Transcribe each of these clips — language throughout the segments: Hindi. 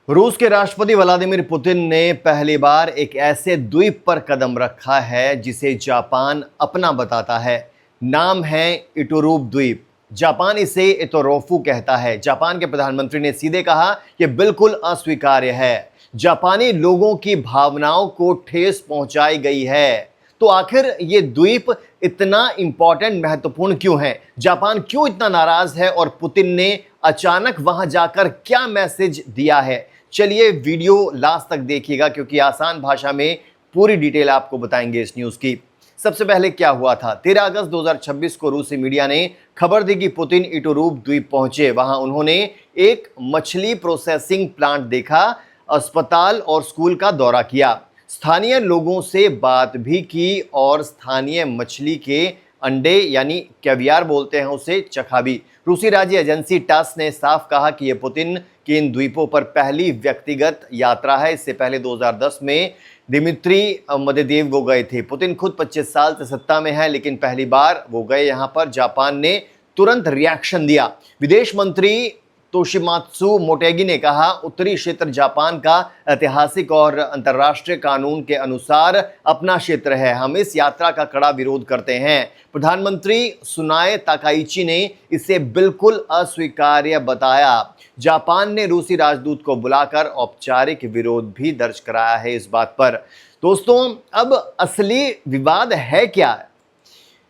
रूस के राष्ट्रपति व्लादिमीर पुतिन ने पहली बार एक ऐसे द्वीप पर कदम रखा है जिसे जापान अपना बताता है। नाम है इटुरूप द्वीप। जापान इसे इतोरोफू कहता है। जापान के प्रधानमंत्री ने सीधे कहा यह बिल्कुल अस्वीकार्य है। जापानी लोगों की भावनाओं को ठेस पहुंचाई गई है। तो आखिर ये द्वीप इतना इंपॉर्टेंट महत्वपूर्ण क्यों है? जापान क्यों इतना नाराज है और पुतिन ने अचानक वहां जाकर क्या मैसेज दिया है? चलिए वीडियो लास्ट तक देखिएगा क्योंकि आसान भाषा में पूरी डिटेल आपको बताएंगे इस न्यूज़ की। सबसे पहले क्या हुआ था? 13 अगस्त 2026 को रूसी मीडिया ने खबर दी कि पुतिन इटुरूप द्वीप पहुंचे। वहां उन्होंने एक मछली प्रोसेसिंग प्लांट देखा, अस्पताल और स्कूल का दौरा किया, स्थानीय लोगों से बात भी की और स्थानीय मछली के अंडे यानी कैवियार बोलते हैं उसे चखा भी। रूसी राज्य एजेंसी टास ने साफ कहा कि यह पुतिन की इन द्वीपों पर पहली व्यक्तिगत यात्रा है। इससे पहले 2010 में दिमित्री मेदवेदेव वो गए थे। पुतिन खुद 25 साल से सत्ता में है, लेकिन पहली बार वो गए यहां पर। जापान ने तुरंत रिएक्शन दिया। विदेश मंत्री तोशिमात्सु मोटेगी ने कहा, उत्तरी क्षेत्र जापान का ऐतिहासिक और अंतर्राष्ट्रीय कानून के अनुसार अपना क्षेत्र है। हम इस यात्रा का कड़ा विरोध करते हैं। प्रधानमंत्री सुनाए ताकाइची ने इसे बिल्कुल अस्वीकार्य बताया। जापान ने रूसी राजदूत को बुलाकर औपचारिक विरोध भी दर्ज कराया है इस बात पर। दोस्तों, अब असली विवाद है क्या?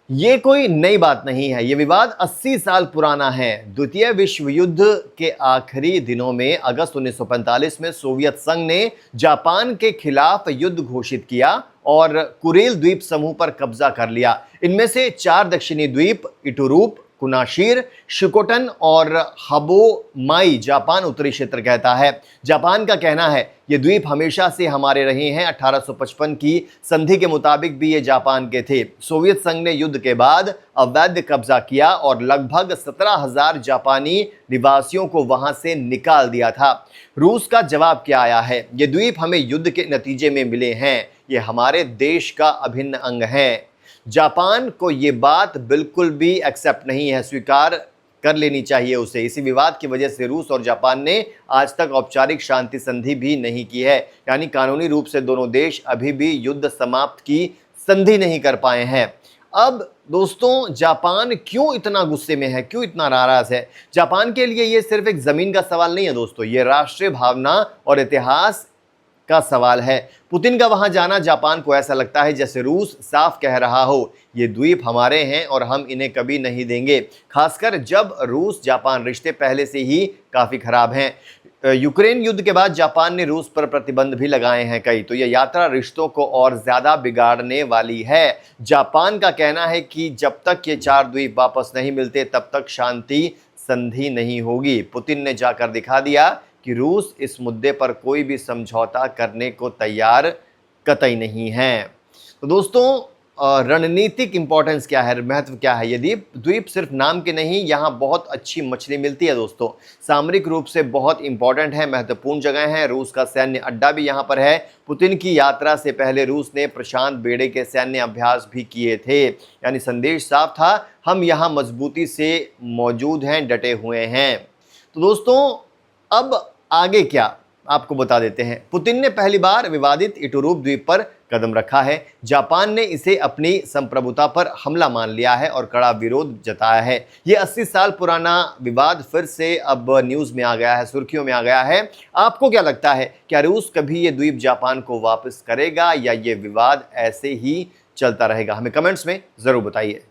ये कोई नई बात नहीं है। ये विवाद 80 साल पुराना है। द्वितीय विश्व युद्ध के आखिरी दिनों में अगस्त 1945 में सोवियत संघ ने जापान के खिलाफ युद्ध घोषित किया और कुरिल द्वीप समूह पर कब्जा कर लिया। इनमें से 4 दक्षिणी द्वीप इटुरूप, कुनाशिर, शिकोटन और हाबोमाई जापान उत्तरी क्षेत्र कहता है। जापान का कहना है ये द्वीप हमेशा से हमारे रहे हैं। 1855 की संधि के मुताबिक भी ये जापान के थे। सोवियत संघ ने युद्ध के बाद अवैध कब्जा किया और लगभग 17,000 जापानी निवासियों को वहां से निकाल दिया था। रूस का जवाब क्या आया है? ये द्वीप हमें युद्ध के नतीजे में मिले हैं, ये हमारे देश का अभिन्न अंग है। जापान को ये बात बिल्कुल भी एक्सेप्ट नहीं है, स्वीकार कर लेनी चाहिए उसे। इसी विवाद की वजह से रूस और जापान ने आज तक औपचारिक शांति संधि भी नहीं की है, यानी कानूनी रूप से दोनों देश अभी भी युद्ध समाप्त की संधि नहीं कर पाए हैं। अब दोस्तों, जापान क्यों इतना गुस्से में है, क्यों इतना नाराज है? जापान के लिए ये सिर्फ एक जमीन का सवाल नहीं है दोस्तों, ये राष्ट्रीय भावना और इतिहास का सवाल है। पुतिन का वहां जाना जापान को ऐसा लगता है जैसे रूस साफ कह रहा हो ये द्वीप हमारे हैं और हम इन्हें कभी नहीं देंगे, खासकर जब रूस जापान रिश्ते पहले से ही काफी खराब हैं। यूक्रेन युद्ध के बाद जापान ने रूस पर प्रतिबंध भी लगाए हैं कई, तो यह यात्रा रिश्तों को और ज्यादा बिगाड़ने वाली है। जापान का कहना है कि जब तक ये 4 द्वीप वापस नहीं मिलते तब तक शांति संधि नहीं होगी। पुतिन ने जाकर दिखा दिया कि रूस इस मुद्दे पर कोई भी समझौता करने को तैयार कतई नहीं है। तो दोस्तों, रणनीतिक इंपॉर्टेंस क्या है, महत्व क्या है? ये द्वीप सिर्फ नाम के नहीं, यहाँ बहुत अच्छी मछली मिलती है दोस्तों। सामरिक रूप से बहुत इंपॉर्टेंट है, महत्वपूर्ण जगह है। रूस का सैन्य अड्डा भी यहाँ पर है। पुतिन की यात्रा से पहले रूस ने प्रशांत बेड़े के सैन्य अभ्यास भी किए थे, यानी संदेश साफ था, हम यहाँ मजबूती से मौजूद हैं, डटे हुए हैं। तो दोस्तों, अब आगे क्या आपको बता देते हैं। पुतिन ने पहली बार विवादित इटुरूप द्वीप पर कदम रखा है। जापान ने इसे अपनी संप्रभुता पर हमला मान लिया है और कड़ा विरोध जताया है। यह 80 साल पुराना विवाद फिर से अब न्यूज़ में आ गया है, सुर्खियों में आ गया है। आपको क्या लगता है, क्या रूस कभी ये द्वीप जापान को वापस करेगा या ये विवाद ऐसे ही चलता रहेगा? हमें कमेंट्स में ज़रूर बताइए।